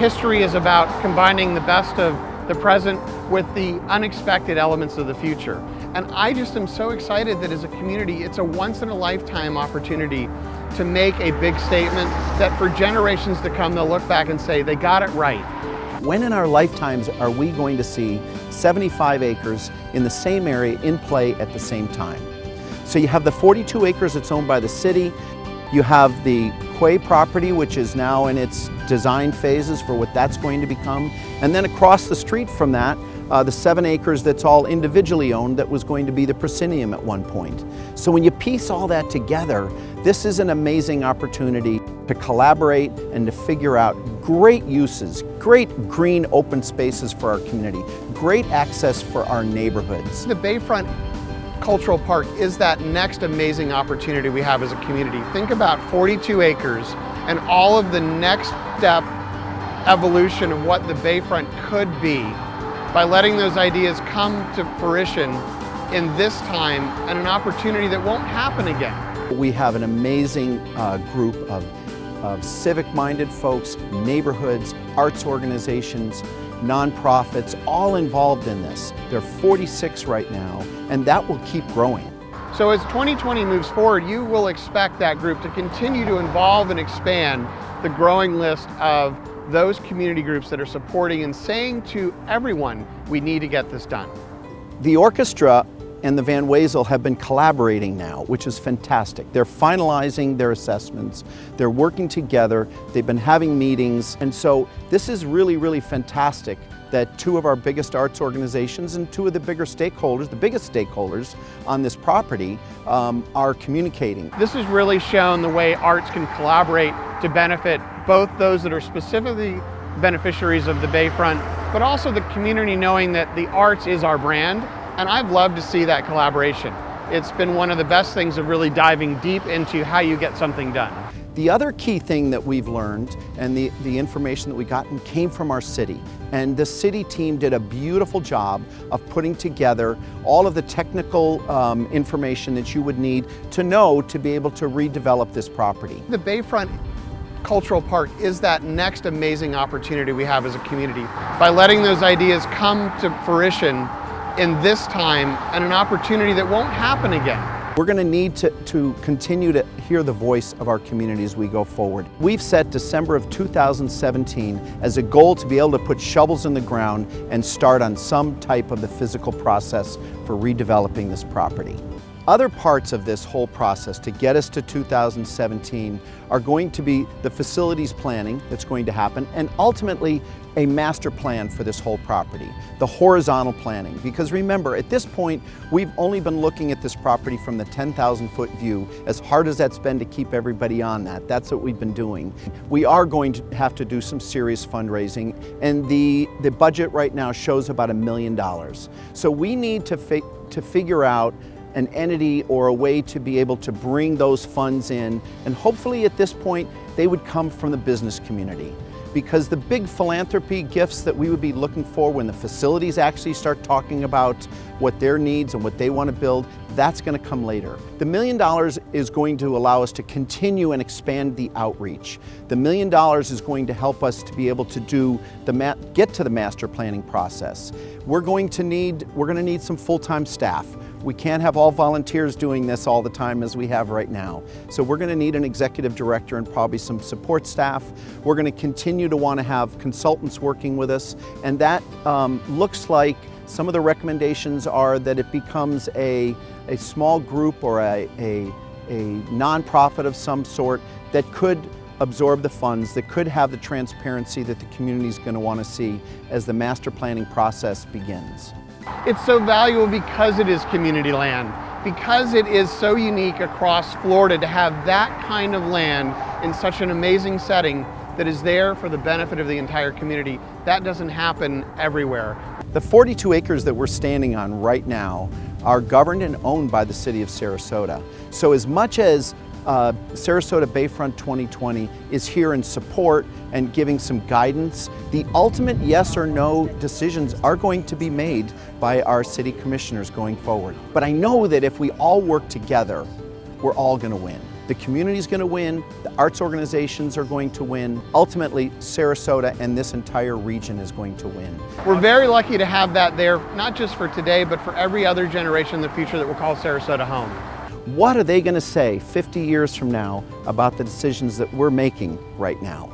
history is about combining the best of the present with the unexpected elements of the future. And I just am so excited that as a community, it's a once-in-a-lifetime opportunity to make a big statement that for generations to come, they'll look back and say, they got it right. When in our lifetimes are we going to see 75 acres in the same area in play at the same time? So you have the 42 acres that's owned by the city. You have the Quay property, which is now in its design phases for what that's going to become. And then across the street from that, the 7 acres that's all individually owned that was going to be the proscenium at one point. So when you piece all that together, this is an amazing opportunity to collaborate and to figure out great uses, great green open spaces for our community, great access for our neighborhoods. The Bayfront Cultural Park is that next amazing opportunity we have as a community. Think about 42 acres and all of the next step evolution of what the Bayfront could be by letting those ideas come to fruition in this time, and an opportunity that won't happen again. We have an amazing group of civic-minded folks, neighborhoods, arts organizations, nonprofits, all involved in this. There are 46 right now, and that will keep growing. So as 2020 moves forward, you will expect that group to continue to evolve and expand the growing list of those community groups that are supporting and saying to everyone, we need to get this done. The orchestra and the Van Wezel have been collaborating now, which is fantastic. They're finalizing their assessments. They're working together. They've been having meetings. And so this is really, really fantastic that 2 of our biggest arts organizations and 2 of the bigger stakeholders, the biggest stakeholders on this property, are communicating. This has really shown the way arts can collaborate to benefit both those that are specifically beneficiaries of the Bayfront, but also the community, knowing that the arts is our brand. And I've loved to see that collaboration. It's been one of the best things of really diving deep into how you get something done. The other key thing that we've learned, and the information that we gotten, came from our city. And the city team did a beautiful job of putting together all of the technical information that you would need to know to be able to redevelop this property. The Bayfront Cultural Park is that next amazing opportunity we have as a community by letting those ideas come to fruition in this time, and an opportunity that won't happen again. We're going to need to continue to hear the voice of our community as we go forward. We've set December of 2017 as a goal to be able to put shovels in the ground and start on some type of the physical process for redeveloping this property. Other parts of this whole process to get us to 2017 are going to be the facilities planning that's going to happen, and ultimately a master plan for this whole property, the horizontal planning. Because remember, at this point, we've only been looking at this property from the 10,000-foot view, as hard as that's been to keep everybody on that. That's what we've been doing. We are going to have to do some serious fundraising, and the budget right now shows about $1 million. So we need to figure out an entity or a way to be able to bring those funds in, and hopefully at this point they would come from the business community, because the big philanthropy gifts that we would be looking for when the facilities actually start talking about what their needs and what they want to build, that's going to come later. The $1 million is going to allow us to continue and expand the outreach. The $1 million is going to help us to be able to do get to the master planning process. We're going to need some full-time staff. We can't have all volunteers doing this all the time as we have right now. So we're going to need an executive director and probably some support staff. We're going to continue to want to have consultants working with us, and that looks like some of the recommendations are that it becomes a small group or a nonprofit of some sort that could absorb the funds, that could have the transparency that the community is going to want to see as the master planning process begins. It's so valuable because it is community land, because it is so unique across Florida to have that kind of land in such an amazing setting that is there for the benefit of the entire community. That doesn't happen everywhere. The 42 acres that we're standing on right now are governed and owned by the city of Sarasota. So as much as Sarasota Bayfront 2020 is here in support and giving some guidance, the ultimate yes or no decisions are going to be made by our city commissioners going forward. But I know that if we all work together, we're all going to win. The community's going to win, the arts organizations are going to win. Ultimately, Sarasota and this entire region is going to win. We're very lucky to have that there, not just for today, but for every other generation in the future that will call Sarasota home. What are they going to say 50 years from now about the decisions that we're making right now?